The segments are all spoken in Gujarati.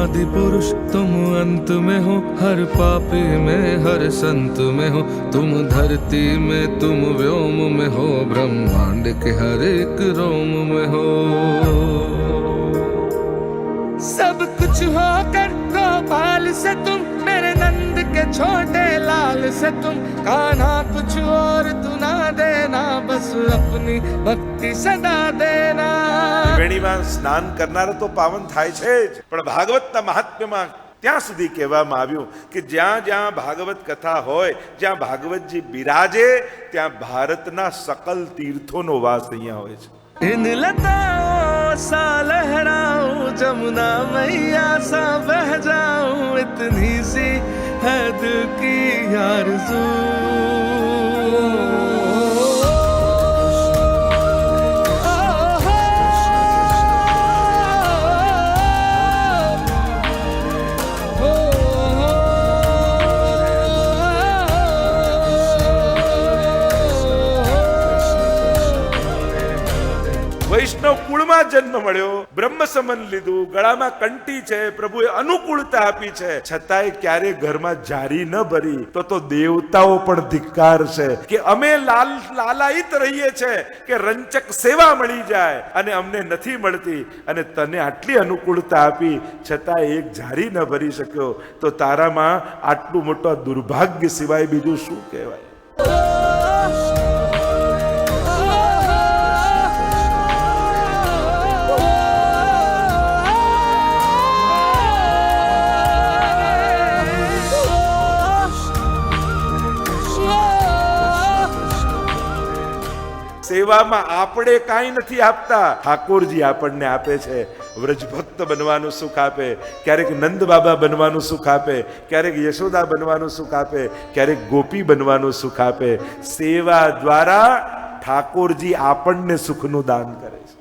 आदि पुरुष तुम अंत में हो, हर पापी में हर संत में हो, तुम धरती में तुम व्योम में हो, ब्रह्मांड के हर एक रोम में हो। सब कुछ होकर गोपाल से तुम, मेरे नंद के छोटे लाल से तुम, कान्हा कुछ और तू ना देना, बस अपनी भक्ति सदा देना। ત્રિવેણીમાં સ્નાન કરનાર તો પાવન થાય છે જ, પણ ભાગવતના મહાત્મ્યમાં ત્યાં સુધી કહેવામાં આવ્યું કે જ્યાં જ્યાં ભાગવત કથા હોય, જ્યાં ભાગવતજી બિરાજે, ત્યાં ભારતના સકલ તીર્થોનો વાસ અહીંયા હોય છે। इन लताओं सा लहराऊं, जमुना मैया सा बह जाऊं, इतनी सी है दिल की आरज़ू। વૈષ્ણવ કુળમાં જન્મ મળ્યો, બ્રહ્મ સમન લીધું, ગળામાં કંઠી છે, પ્રભુએ અનુકૂળતા આપી છે, છતાંય ક્યારે ઘરમાં જારી ન ભરી તો દેવતાઓ પણ ધિક્કાર છે કે અમે લાલાયિત રહીએ છે કે રંચક સેવા મળી જાય અને અમને નથી મળતી, અને તને આટલી અનુકૂળતા આપી છતાં એક જારી ન ભરી શક્યો, તો તારામાં આટલું મોટું દુર્ભાગ્ય સિવાય બીજું શું કહેવાય। સેવામાં આપણે કાંઈ નથી આપતા, ઠાકોરજી આપણને આપે છે। વ્રજભક્ત બનવાનું સુખ આપે, ક્યારેક નંદ બાબા બનવાનું સુખ આપે, ક્યારેક યશોદા બનવાનું સુખ આપે, ક્યારેક ગોપી બનવાનું સુખ આપે। સેવા દ્વારા ઠાકોરજી આપણને સુખનું દાન કરે છે।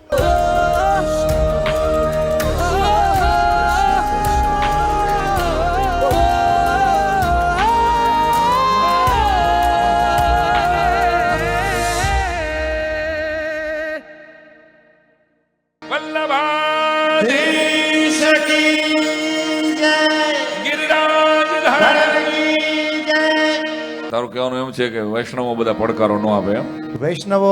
તારું કહેવાનું એમ છે કે વૈષ્ણવો બધા પડકારો ન આપે એમ? વૈષ્ણવો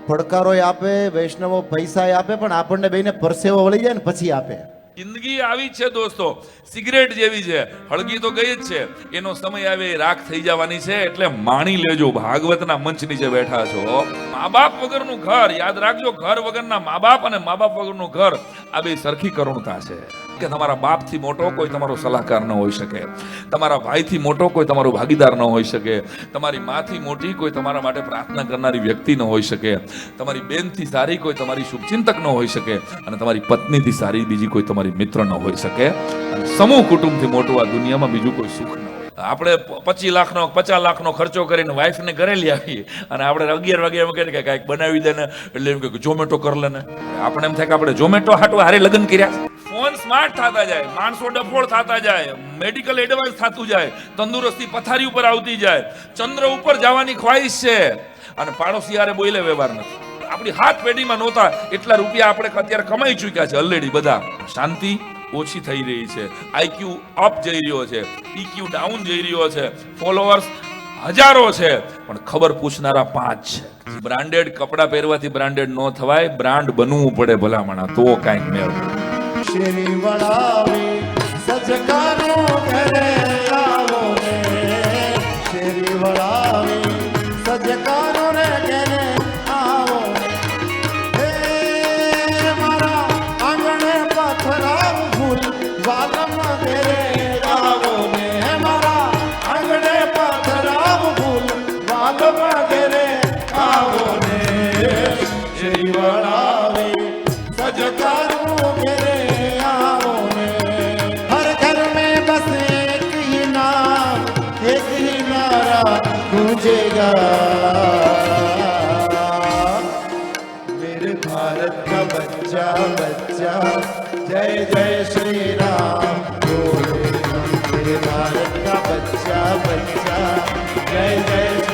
પડકારો આપે, વૈષ્ણવો પૈસા આપે, પણ આપણને બેને પરસેવો વળી જાય ને પછી આપે। જિંદગી આવી છે દોસ્તો, સિગરેટ જેવી છે, હળગી તો ગઈ જ છે, એનો સમય આવે રાખ થઈ જવાની છે, એટલે માણી લેજો। ભાગવતના મંચ નીચે બેઠા છો, મા બાપ વગરનું ઘર, યાદ રાખજો, ઘર વગરના મા બાપ અને મા બાપ વગરનું ઘર, આ બે સરખી કરુણતા છે કે તમારા બાપથી મોટો કોઈ તમારો સલાહકાર ન હોઈ શકે, તમારા ભાઈથી મોટો કોઈ તમારો ભાગીદાર ન હોઈ શકે, તમારી માથી મોટી કોઈ તમારા માટે પ્રાર્થના કરનારી વ્યક્તિ ન હોઈ શકે, તમારી બેનથી સારી કોઈ તમારી શુભચિંતક ન હોઈ શકે, અને તમારી પત્નીથી સારી બીજી કોઈ તમારી મિત્ર ન હોઈ શકે, અને સમૂહ કુટુંબથી મોટું આ દુનિયામાં બીજું કોઈ સુખ ન હોય। આપણે 25 લાખનો 50 લાખનો ખર્ચો કરીને વાઈફને ઘરે લઈ આવીએ અને આપણે 11 વાગે એમ કહીએ કે કાંઈક બનાવી દે ને, એટલે એમ કે ઝોમેટો કર લે ને, આપણે એમ થાય કે આપણે ઝોમેટો હાટું હારે લગ્ન કર્યા। ફોન સ્માર્ટ થતા જાય, માણસો ડફોળ થતા જાય, મેડિકલ એડવાન્સ થતું જાય, તંદુરસ્તી પથારી ઉપર આવતી જાય, ચંદ્ર ઉપર જવાની ખ્વાહિશ છે, અને પાડોશી હારે બોલે વ્યવહાર નથી। આપણી હાથ પેઢીમાં નહોતા એટલા રૂપિયા આપણે અત્યારે કમાઈ ચૂક્યા છે ઓલરેડી બધા। શાંતિ ઓછી થઈ રહી છે, આઈક્યુ અપ જઈ રહ્યો છે, ઈક્યુ ડાઉન જઈ રહ્યો છે, ફોલોઅર્સ હજારો છે, પણ ખબર પૂછનારા 5 છે। બ્રાન્ડેડ કપડા પહેરવાથી બ્રાન્ડેડ ન થવાય, બ્રાન્ડ બનવું પડે ભલામણા, તો કાંઈક મેળ। શ્રી વડાવી સજકારો ઘરે આવો ને, શ્રી વડાવી સજકારો રે ઘરે આવો ને, હે મારા આંગણે પથરાવ ફૂલ વાલમ ઘરે આવો ને, મારા આંગણે પથરાવ ફૂલ વાલમ ઘરે આવો ને, શ્રી વડાવી સજકારો ઘરે मेरे भारत का बच्चा बच्चा जय जय श्री राम बोले, मेरे भारत का बच्चा बच्चा जय जय